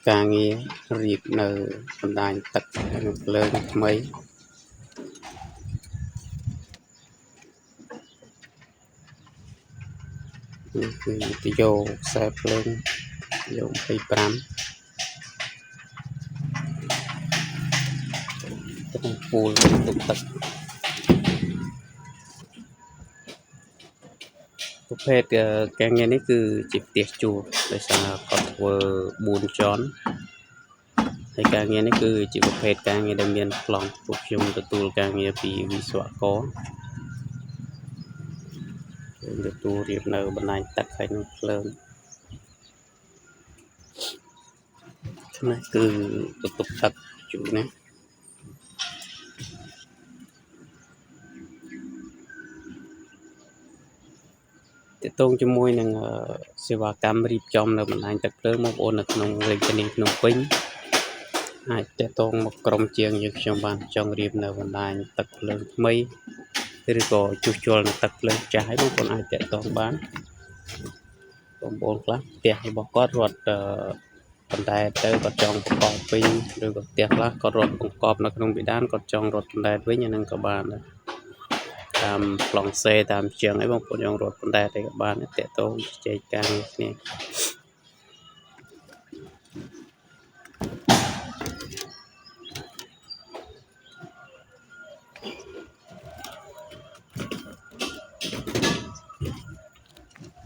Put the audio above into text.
ការងាររៀបនៅបណ្ដាញទឹកនៅភ្លើងថ្មីនេះគឺវីដេអូខ្សែភ្លើងយក25ទឹកពូលទុកទឹកប្រភេទការងារនេះគឺជាផ្ទះជួលដោយសារគាត់ធ្វើ4ជាន់ហើយការងារនេះគឺជាប្រភេទការងារដែលមានប្លង់ពួកខ្ញុំទទួលការងារពីវិស្វករទទួលរៀបនៅបណ្ដាញទឹកហើយនឹងភ្លើងនេះគឺបន្ទប់ទឹកជួលនេះទាក់ទងជាមួយនឹងសេវាកម្មរៀបចំនៅបណ្ដាញទឹកភ្លើងបងប្អូននៅក្នុងរាជធានីភ្នំពេញអាចទាក់ទងមកក្រុមជាងយើងខ្ញុំបានចង់រៀបនៅបណ្ដាញទឹកភ្លើងថ្មីឬក៏ជួសជុលនៅទឹកភ្លើងចាស់ហើយបងប្អូនអាចទាក់ទងបានបងប្អូនខ្លះផ្ទះរបស់គាត់រត់បណ្ដែតទៅគាត់ចង់បង្កប់វិញឬក៏ផ្ទះខ្លះគាត់រត់បង្កប់នៅក្នុងបិដានគាត់ចង់រត់បណ្ដែតវិញអានឹងក៏បានដែរតាមប្លង់សេតាមជាងអីបងប្អូនចង់រត់បណ្ដែតអីក៏បានតាក់ទងជជែកការគ្នា